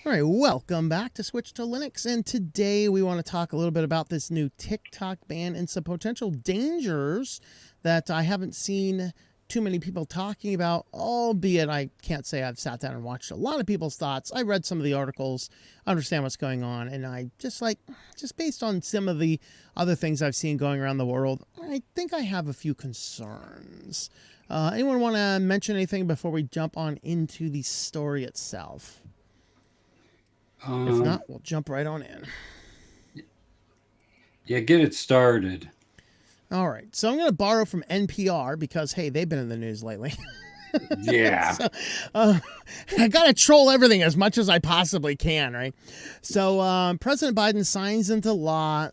All right, welcome back to Switch to Linux, and today we want to talk a little bit about this new TikTok ban and some potential dangers that I haven't seen too many people talking about, albeit I can't say I've sat down and watched a lot of people's thoughts. I read some of the articles, understand what's going on, and I just based on some of the other things I've seen going around the world, I think I have a few concerns. Anyone want to mention anything before we jump on into the story itself? If Um, not, we'll jump right on in. yeah, get it started. All right. So I'm going to borrow from NPR because, hey, they've been in the news lately. Yeah. so uh, I got to troll everything as much as I possibly can, right? So President Biden signs into law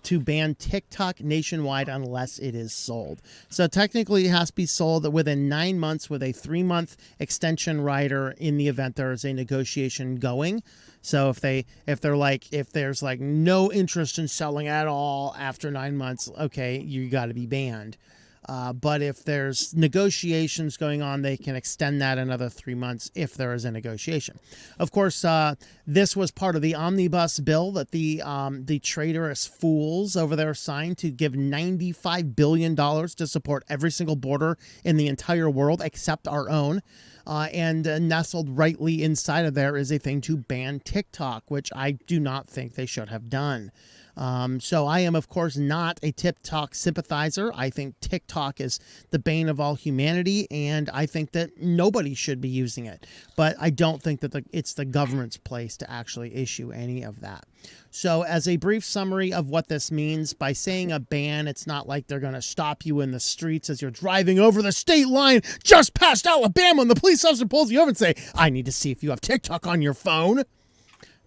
to ban TikTok nationwide unless it is sold. So technically, it has to be sold within 9 months with a 3-month extension rider in the event there is a negotiation going. So if there's like no interest in selling at all after 9 months, okay, you got to be banned. But if there's negotiations going on, they can extend that another 3 months if there is a negotiation. Of course, this was part of the omnibus bill that the traitorous fools over there signed to give $95 billion to support every single border in the entire world except our own. And nestled rightly inside of there is a thing to ban TikTok, which I do not think they should have done. So I am, of course, not a TikTok sympathizer. I think TikTok is the bane of all humanity, and I think that nobody should be using it. But I don't think that it's the government's place to actually issue any of that. So as a brief summary of what this means, by saying a ban, it's not like they're going to stop you in the streets as you're driving over the state line just past Alabama and the police officer pulls you over and say, I need to see if you have TikTok on your phone.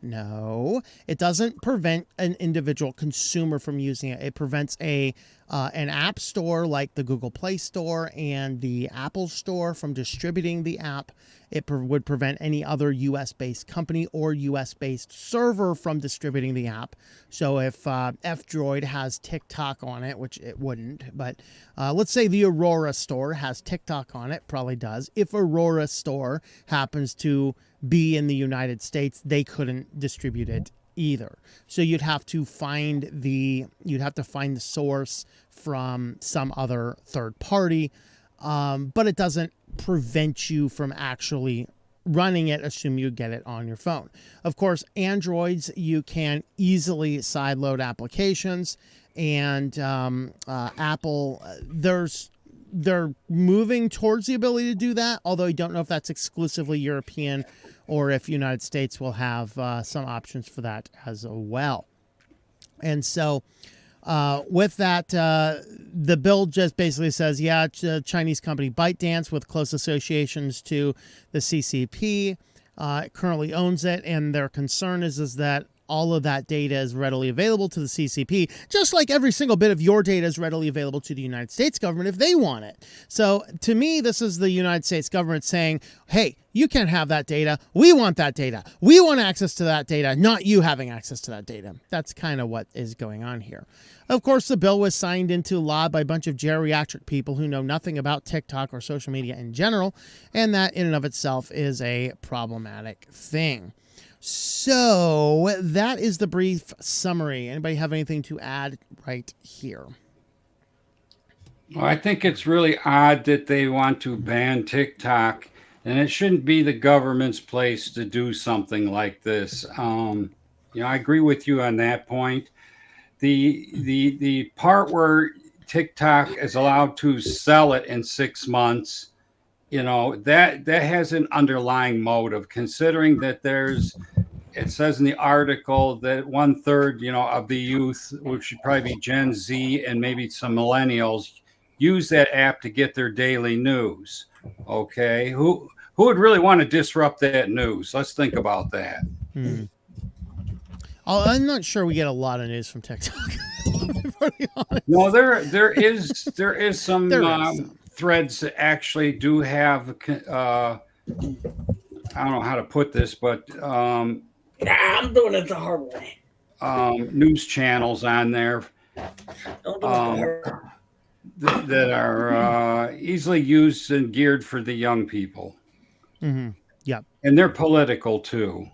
No, it doesn't prevent an individual consumer from using it. It prevents an app store like the Google Play Store and the Apple Store from distributing the app. It would prevent any other US-based company or US-based server from distributing the app. So if F-Droid has TikTok on it, which it wouldn't, but let's say the Aurora Store has TikTok on it, probably does. If Aurora Store happens to be in the United States, they couldn't distribute it either. So you'd have to find the source from some other third party, but it doesn't prevent you from actually running it, assume you get it on your phone. Of course, Androids, you can easily sideload applications, and Apple, they're moving towards the ability to do that, although I don't know if that's exclusively European or if United States will have some options for that as well. And so with that, the bill just basically says, yeah, Chinese company ByteDance with close associations to the CCP currently owns it, and their concern is that all of that data is readily available to the CCP, just like every single bit of your data is readily available to the United States government if they want it. So to me, this is the United States government saying, hey, you can't have that data. We want that data. We want access to that data, not you having access to that data. That's kind of what is going on here. Of course, the bill was signed into law by a bunch of geriatric people who know nothing about TikTok or social media in general, and that in and of itself is a problematic thing. So that is the brief summary. Anybody have anything to add right here? Well, I think it's really odd that they want to ban TikTok, and it shouldn't be the government's place to do something like this. I agree with you on that point. The part where TikTok is allowed to sell it in 6 months, that has an underlying motive, considering that it says in the article that 1/3, of the youth, which should probably be Gen Z and maybe some millennials, use that app to get their daily news. Okay, who would really want to disrupt that news? Let's think about that. Hmm. I'm not sure we get a lot of news from TikTok. To be No, honest, there is some there is some. threads that actually do have. I don't know how to put this, but Nah, I'm doing it the hard way. news channels on there Don't do it the um, hard way. that are easily used and geared for the young people. Mm-hmm. Yeah. And they're political too.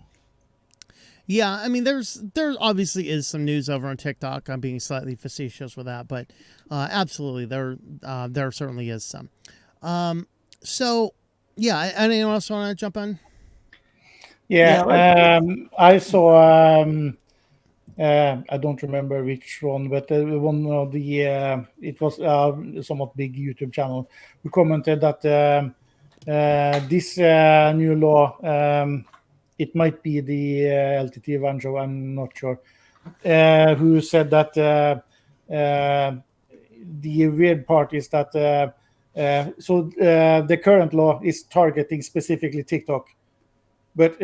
Yeah, I mean, there obviously is some news over on TikTok. I'm being slightly facetious with that, but absolutely, there certainly is some. So, yeah, anyone else want to jump on? Yeah, I saw. I don't remember which one, but one of the it was a somewhat big YouTube channel who commented that this new law, it might be the LTT Vanjo, I'm not sure, who said that the weird part is that the current law is targeting specifically TikTok, but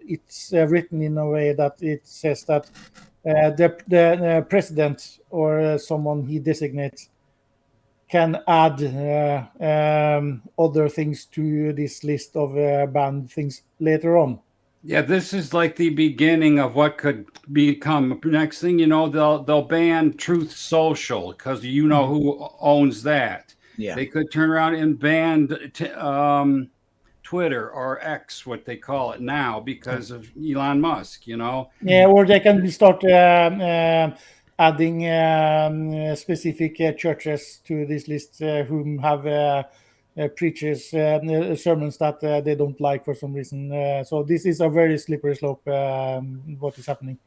it's written in a way that it says that the president or someone he designates can add other things to this list of banned things later on. Yeah, this is like the beginning of what could become. Next thing you know, they'll ban Truth Social because you know who owns that. Yeah. They could turn around and ban Twitter or X, what they call it now, because of Elon Musk. You know. Yeah, or they can start adding specific churches to this list whom have preachers sermons that they don't like for some reason. So this is a very slippery slope. What is happening?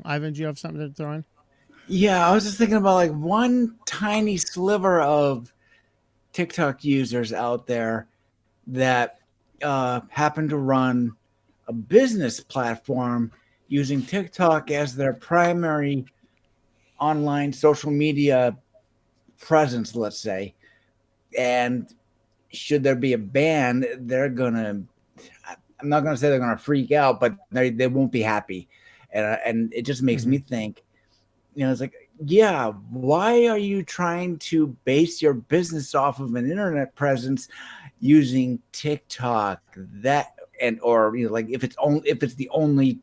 Ivan, do you have something to throw in? Yeah, I was just thinking about like one tiny sliver of TikTok users out there that happen to run a business platform using TikTok as their primary online social media presence, let's say. And should there be a ban, I'm not gonna say they're gonna freak out, but they won't be happy. And it just makes me think, it's like, yeah, why are you trying to base your business off of an internet presence using TikTok? Or like if it's the only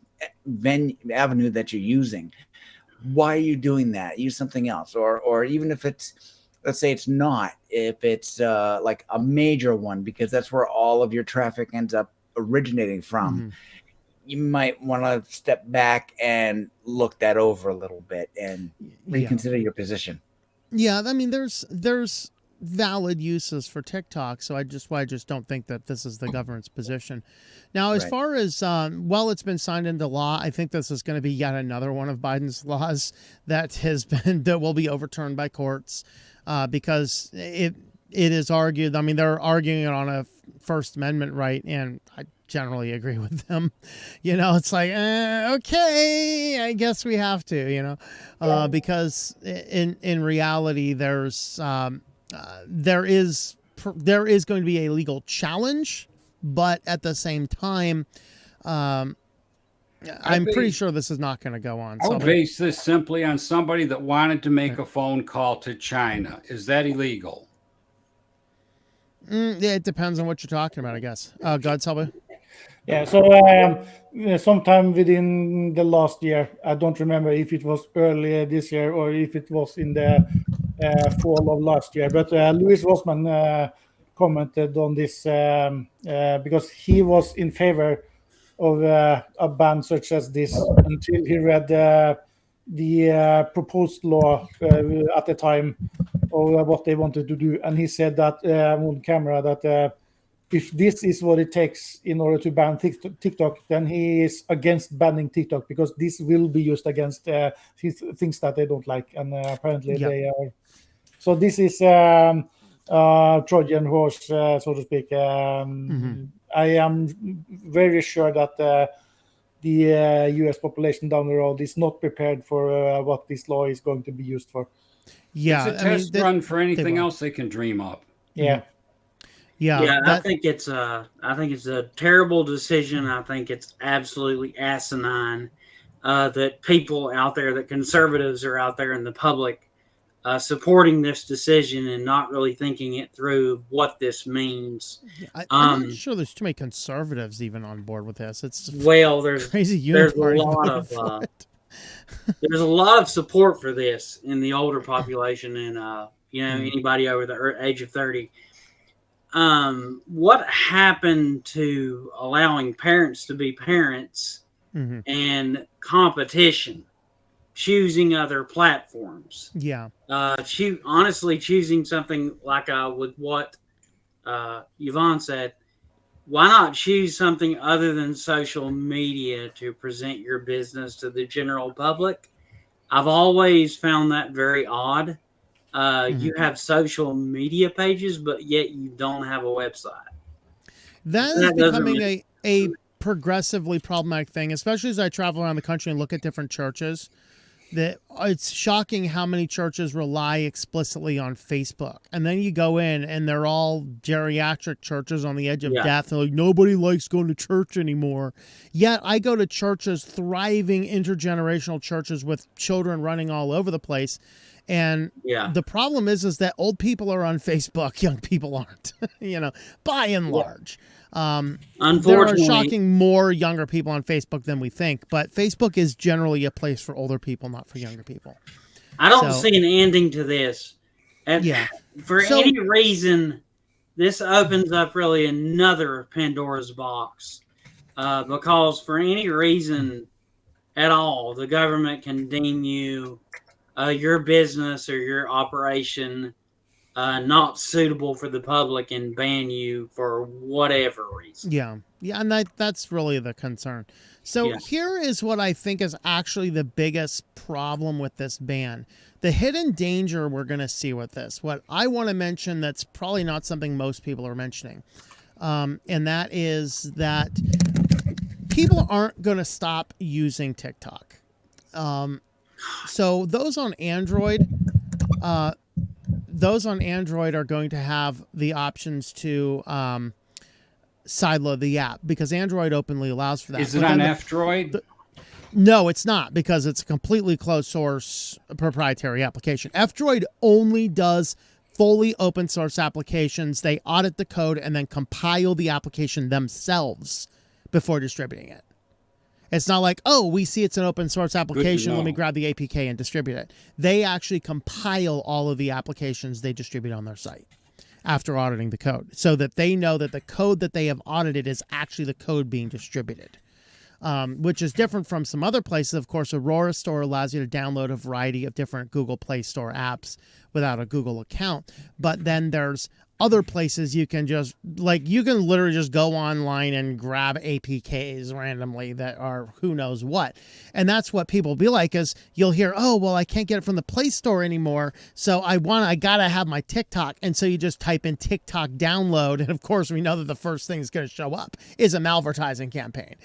avenue that you're using, why are you doing that? Use something else, or even if let's say it's not, if it's like a major one, because that's where all of your traffic ends up originating from. You might want to step back and look that over a little bit and reconsider your position. Yeah, I mean, there's valid uses for TikTok, so I just don't think that this is the government's position. Now, as far as it's been signed into law, I think this is going to be yet another one of Biden's laws that will be overturned by courts because it is argued. I mean, they're arguing it on a First Amendment right, and I generally agree with them. It's like, okay, I guess we have to, because in reality, there is going to be a legal challenge, but at the same time, I'm pretty sure this is not going to go on. I'll base this simply on somebody that wanted to make a phone call to China. Is that illegal? Yeah, it depends on what you're talking about, I guess. God, Selby. Yeah, so sometime within the last year, I don't remember if it was earlier this year or if it was in the fall of last year, but Louis Rossmann commented on this because he was in favor of a ban such as this until he read the proposed law at the time of what they wanted to do, and he said that on camera that if this is what it takes in order to ban TikTok, then he is against banning TikTok because this will be used against things that they don't like, and apparently they are. So this is Trojan horse, so to speak. I am very sure that the U.S. population down the road is not prepared for what this law is going to be used for. Yeah, it's a test run for anything else they can dream up. Yeah. Yeah, I think it's a terrible decision. I think it's absolutely asinine that people out there, that conservatives are out there in the public supporting this decision and not really thinking it through what this means. I'm not sure there's too many conservatives even on board with this. It's there's crazy. There's a lot of support for this in the older population, and anybody over the age of 30. What happened to allowing parents to be parents and competition, choosing other platforms? Yeah. Choosing something like with what Yvonne said, why not choose something other than social media to present your business to the general public? I've always found that very odd. You have social media pages, but yet you don't have a website. That is becoming a progressively problematic thing, especially as I travel around the country and look at different churches. That it's shocking how many churches rely explicitly on Facebook. And then you go in and they're all geriatric churches on the edge of death. They're like, nobody likes going to church anymore. Yet I go to churches, thriving intergenerational churches with children running all over the place. And the problem is that old people are on Facebook, young people aren't, by and large. There are shocking more younger people on Facebook than we think, but Facebook is generally a place for older people, not for younger people. I don't see an ending to this. For any reason, this opens up really another Pandora's box. Because for any reason at all, the government can deem you, your business or your operation, not suitable for the public and ban you for whatever reason. Yeah, and that's really the concern. So here is what I think is actually the biggest problem with this ban. The hidden danger we're going to see with this. What I want to mention that's probably not something most people are mentioning, and that is that people aren't going to stop using TikTok. So those on Android are going to have the options to sideload the app because Android openly allows for that. Is it on F-Droid? No, it's not, because it's a completely closed source proprietary application. F-Droid only does fully open source applications. They audit the code and then compile the application themselves before distributing it. It's not like, oh, we see it's an open source application, let me grab the APK and distribute it. They actually compile all of the applications they distribute on their site after auditing the code, so that they know that the code that they have audited is actually the code being distributed, which is different from some other places. Of course, Aurora Store allows you to download a variety of different Google Play Store apps without a Google account. But then there's other places you can just, you can literally just go online and grab APKs randomly that are who knows what. And that's what people be like, is you'll hear, oh, well, I can't get it from the Play Store anymore, so I gotta have my TikTok. And so you just type in TikTok download. And of course, we know that the first thing that's going to show up is a malvertising campaign.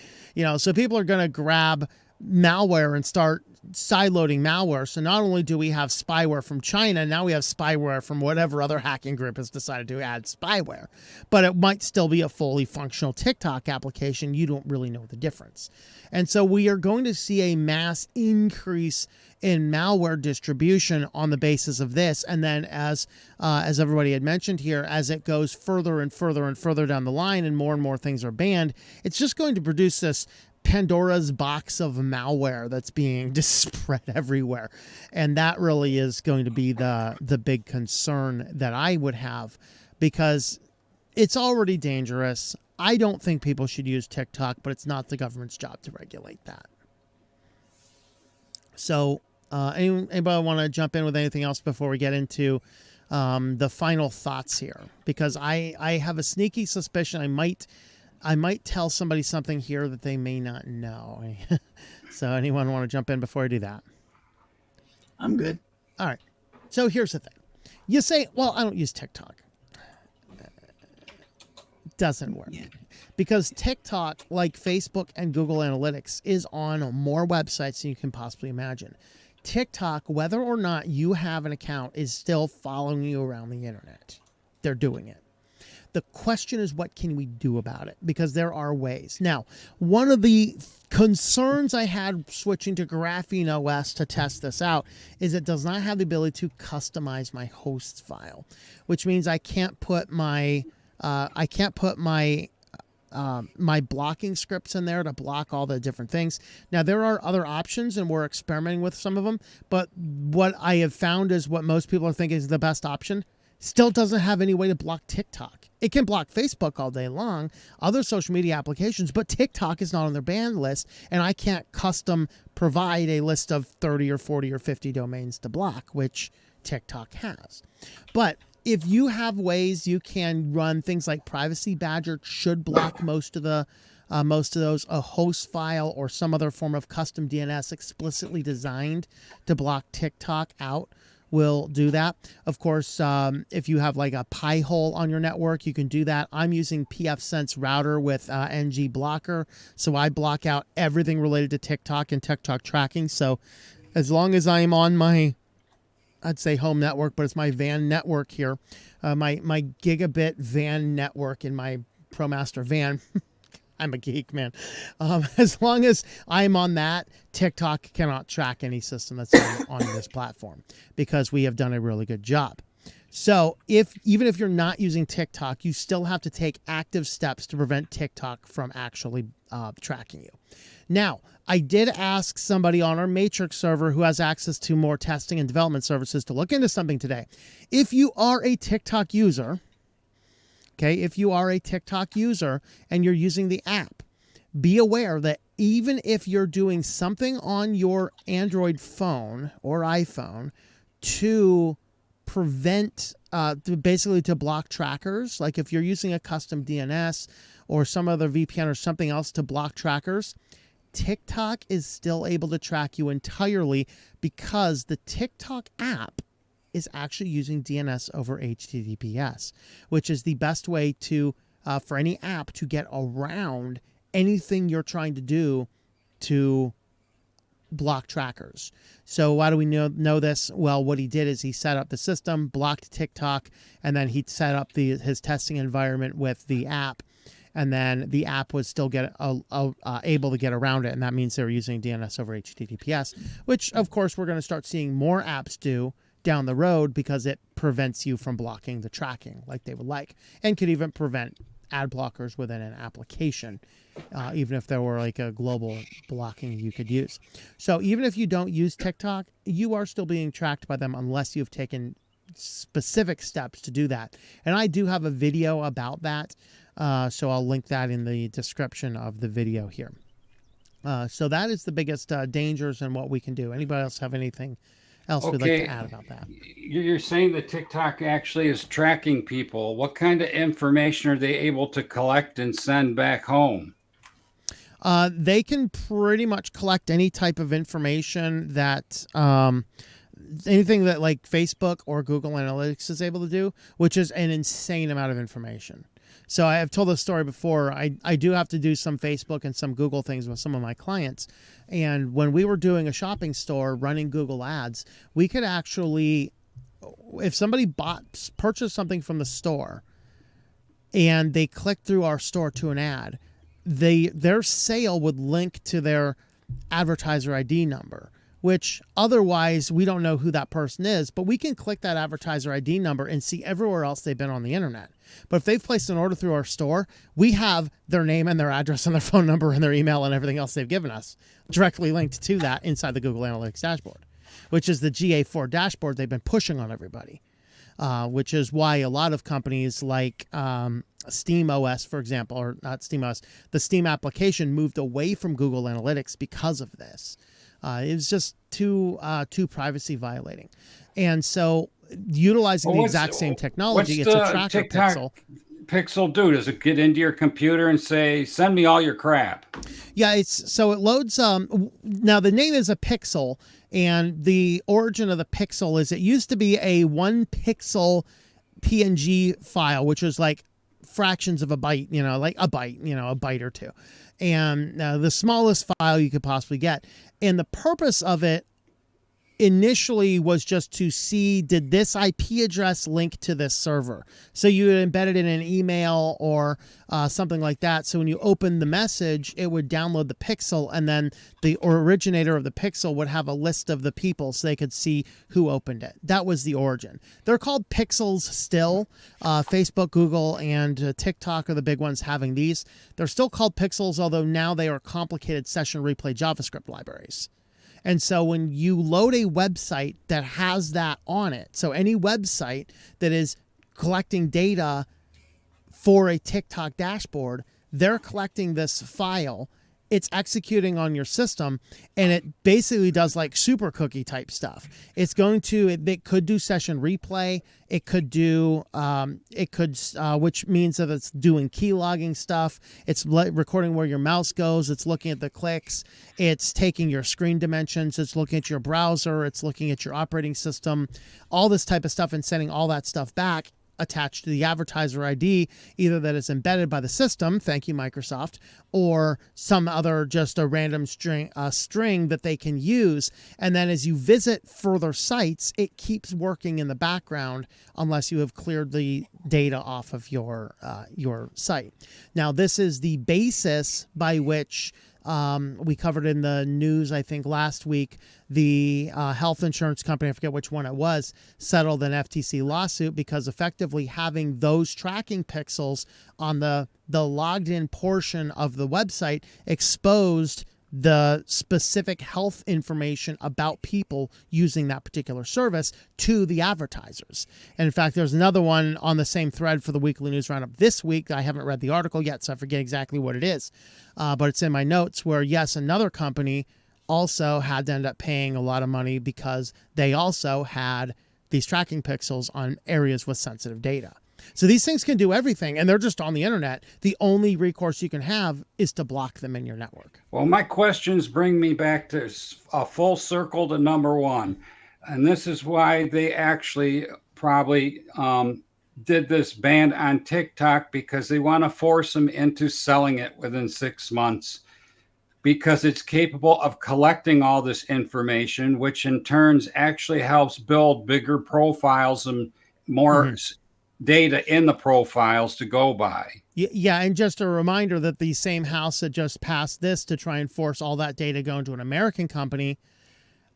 So people are going to grab malware and start sideloading malware. So not only do we have spyware from China, now we have spyware from whatever other hacking group has decided to add spyware. But it might still be a fully functional TikTok application. You don't really know the difference. And so we are going to see a mass increase in malware distribution on the basis of this. And then as everybody had mentioned here, as it goes further and further and further down the line and more things are banned, it's just going to produce this Pandora's box of malware that's being just spread everywhere. And that really is going to be the big concern that I would have, because it's already dangerous. I don't think people should use TikTok, but it's not the government's job to regulate that. So anybody want to jump in with anything else before we get into the final thoughts here? Because I have a sneaky suspicion I might tell somebody something here that they may not know. So anyone want to jump in before I do that? I'm good. All right. So here's the thing. You say, well, I don't use TikTok. It doesn't work. Yeah. Because TikTok, like Facebook and Google Analytics, is on more websites than you can possibly imagine. TikTok, whether or not you have an account, is still following you around the internet. They're doing it. The question is, what can we do about it? Because there are ways. Now, one of the concerns I had switching to Graphene OS to test this out is it does not have the ability to customize my host file, which means I can't put my my blocking scripts in there to block all the different things. Now, there are other options, and we're experimenting with some of them. But what I have found is what most people are thinking is the best option still doesn't have any way to block TikTok. It can block Facebook all day long, other social media applications, but TikTok is not on their ban list, and I can't custom provide a list of 30 or 40 or 50 domains to block, which TikTok has. But if you have ways you can run things like Privacy Badger should block most of those, a host file or some other form of custom DNS explicitly designed to block TikTok out will do that. Of course, if you have like a pie hole on your network, you can do that. I'm using pfSense router with NG blocker, so I block out everything related to TikTok and TikTok tracking. So as long as I'm on my, I'd say home network, but it's my VAN network here, my gigabit VAN network in my ProMaster VAN. I'm a geek, man. As long as I'm on that, TikTok cannot track any system that's on this platform because we have done a really good job. So even if you're not using TikTok, you still have to take active steps to prevent TikTok from actually tracking you. Now, I did ask somebody on our Matrix server who has access to more testing and development services to look into something today. If you are a TikTok user, if you are a TikTok user and you're using the app, be aware that even if you're doing something on your Android phone or iPhone to prevent, basically to block trackers, like if you're using a custom DNS or some other VPN or something else to block trackers, TikTok is still able to track you entirely because the TikTok app is actually using DNS over HTTPS, which is the best way to for any app to get around anything you're trying to do to block trackers. So why do we know this? Well, what he did is he set up the system, blocked TikTok, and then he set up his testing environment with the app, and then the app was still able to get around it, and that means they were using DNS over HTTPS, which of course we're going to start seeing more apps do down the road because it prevents you from blocking the tracking like they would like, and could even prevent ad blockers within an application, even if there were like a global blocking you could use. So even if you don't use TikTok, you are still being tracked by them unless you've taken specific steps to do that. And I do have a video about that, so I'll link that in the description of the video here. So that is the biggest dangers and what we can do. Anybody else have anything else we'd like to add about that? You're saying that TikTok actually is tracking people. What kind of information are they able to collect and send back home? They can pretty much collect any type of information that anything that like Facebook or Google Analytics is able to do, which is an insane amount of information. So I have told this story before. I do have to do some Facebook and some Google things with some of my clients. And when we were doing a shopping store running Google ads, we could actually, if somebody purchased something from the store and they clicked through our store to an ad, their sale would link to their advertiser ID number, which otherwise we don't know who that person is, but we can click that advertiser ID number and see everywhere else they've been on the internet. But if they've placed an order through our store, we have their name and their address and their phone number and their email and everything else they've given us directly linked to that inside the Google Analytics dashboard, which is the GA4 dashboard they've been pushing on everybody, which is why a lot of companies like Steam OS, for example, or not Steam OS, the Steam application moved away from Google Analytics because of this. It was just too privacy violating. And so utilizing the exact same technology, it's a tracker pixel. Pixel do? Does it get into your computer and say, send me all your crap? Yeah, it loads. Now the name is a pixel, and the origin of the pixel is it used to be a 1 pixel PNG file, which was like fractions of a byte, like a byte, a byte or two. And the smallest file you could possibly get. And the purpose of it initially was just to see, did this IP address link to this server? So you would embed it in an email or something like that. So when you open the message, it would download the pixel, and then the originator of the pixel would have a list of the people so they could see who opened it. That was the origin. They're called pixels still. Facebook, Google, and TikTok are the big ones having these. They're still called pixels, although now they are complicated session replay JavaScript libraries. And so when you load a website that has that on it, so any website that is collecting data for a TikTok dashboard, they're collecting this file, it's executing on your system, and it basically does like super cookie type stuff. It's going to, it could do session replay. It could do, which means that it's doing key logging stuff. It's recording where your mouse goes. It's looking at the clicks. It's taking your screen dimensions. It's looking at your browser. It's looking at your operating system, all this type of stuff, and sending all that stuff back attached to the advertiser ID, either that is embedded by the system, thank you Microsoft, or some other just a random string that they can use. And then as you visit further sites, it keeps working in the background unless you have cleared the data off of your site. Now, this is the basis by which we covered in the news, I think last week, the health insurance company, I forget which one it was, settled an FTC lawsuit because effectively having those tracking pixels on the logged in portion of the website exposed the specific health information about people using that particular service to the advertisers. And in fact, there's another one on the same thread for the weekly news roundup this week. I haven't read the article yet, so I forget exactly what it is. But it's in my notes where, yes, another company also had to end up paying a lot of money because they also had these tracking pixels on areas with sensitive data. So these things can do everything, and they're just on the internet. The only recourse you can have is to block them in your network. Well, my questions bring me back to a full circle to number one. And this is why they actually probably did this ban on TikTok, because they want to force them into selling it within 6 months, because it's capable of collecting all this information, which in turns actually helps build bigger profiles and more data in the profiles to go by. Yeah, and just a reminder that the same House that just passed this to try and force all that data going to an American company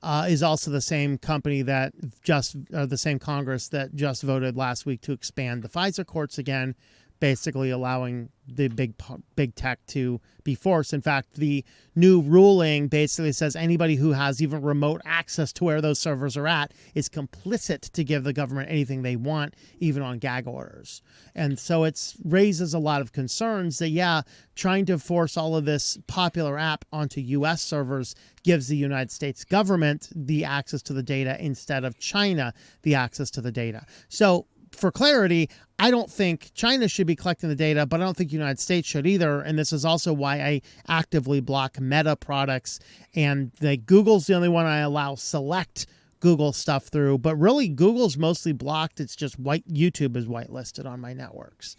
is also the same company that the same Congress that just voted last week to expand the FISA courts again, basically allowing the big tech to be forced. In fact, the new ruling basically says anybody who has even remote access to where those servers are at is complicit to give the government anything they want, even on gag orders. And so it raises a lot of concerns that, trying to force all of this popular app onto U.S. servers gives the United States government the access to the data instead of China the access to the data. So for clarity, I don't think China should be collecting the data, but I don't think the United States should either. And this is also why I actively block Meta products. And Google's the only one I allow select Google stuff through. But really, Google's mostly blocked. It's just YouTube is whitelisted on my networks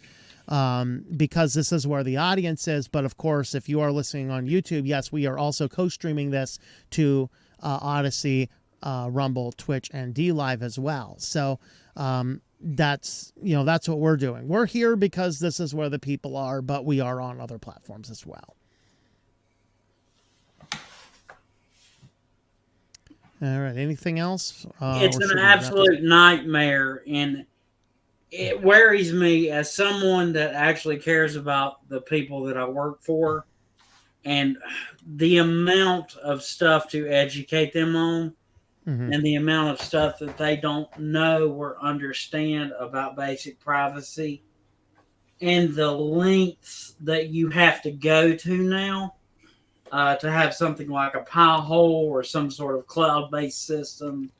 because this is where the audience is. But of course, if you are listening on YouTube, yes, we are also co-streaming this to Odyssey, Rumble, Twitch, and DLive as well. So that's what we're doing. We're here because this is where the people are, but we are on other platforms as well. All right. Anything else? It's an absolute nightmare, and it worries me as someone that actually cares about the people that I work for, and the amount of stuff to educate them on. And the amount of stuff that they don't know or understand about basic privacy, and the lengths that you have to go to now to have something like a Pi-hole or some sort of cloud-based system.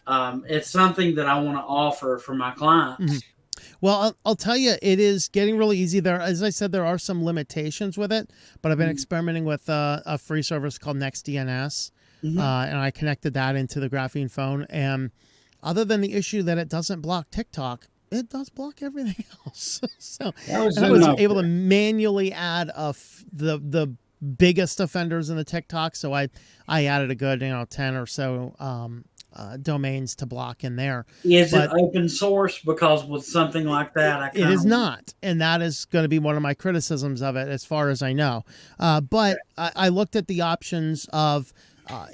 It's something that I want to offer for my clients. Well, I'll tell you, it is getting really easy. There, as I said, there are some limitations with it, but I've been experimenting with a free service called NextDNS. And I connected that into the Graphene phone. And other than the issue that it doesn't block TikTok, it does block everything else. So I was able to manually add the biggest offenders in the TikTok. So I added a good 10 or so domains to block in there. Is it open source? Because with something like that, it is not, and that is going to be one of my criticisms of it, as far as I know. But I looked at the options of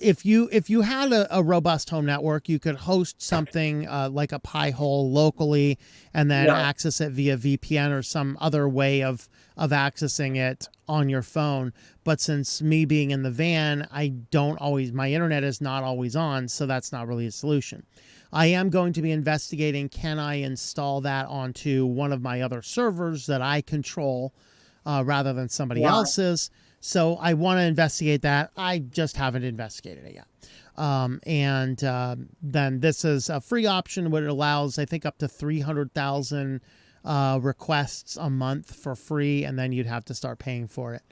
if you had a robust home network, you could host something like a Pi-hole locally, and then access it via VPN or some other way of accessing it on your phone. But since me being in the van, my internet is not always on, so that's not really a solution. I am going to be investigating, can I install that onto one of my other servers that I control rather than somebody else's. So I want to investigate that. I just haven't investigated it yet. Then this is a free option, where it allows, I think, up to 300,000 requests a month for free, and then you'd have to start paying for it.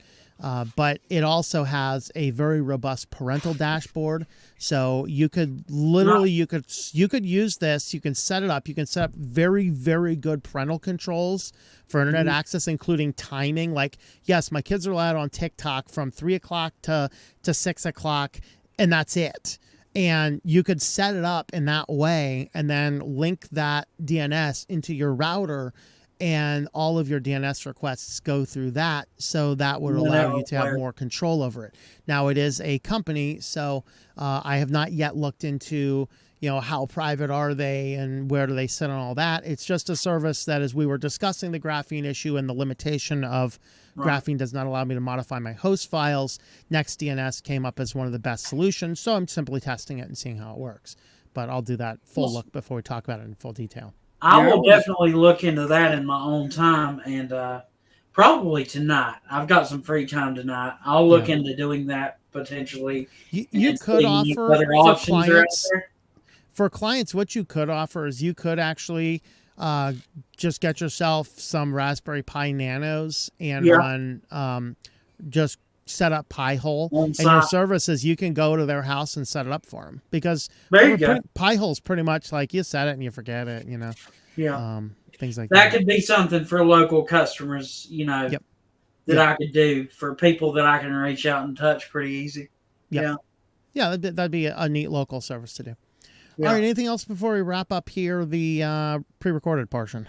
But it also has a very robust parental dashboard. So you could literally, you could use this. You can set it up. You can set up very, very good parental controls for internet access, including timing. Like, yes, my kids are allowed on TikTok from 3 o'clock to 6 o'clock, and that's it. And you could set it up in that way and then link that DNS into your router, and all of your DNS requests go through that. So that would allow you to have more control over it. Now, it is a company, so I have not yet looked into, how private are they and where do they sit on all that. It's just a service that, as we were discussing the graphene issue and the limitation of graphene does not allow me to modify my host files, NextDNS came up as one of the best solutions. So I'm simply testing it and seeing how it works. But I'll do that full look before we talk about it in full detail. I will definitely look into that in my own time, and probably tonight. I've got some free time tonight. I'll look into doing that potentially. You could offer other options for clients. What you could offer is you could actually just get yourself some Raspberry Pi Nanos and run just set up Pi-hole, and your services, you can go to their house and set it up for them, because Pi-hole's pretty much like you set it and you forget it, things like that. That could be something for local customers, that I could do for people that I can reach out and touch pretty easy. Yeah, that'd be a neat local service to do. All right, anything else before we wrap up here, the pre-recorded portion?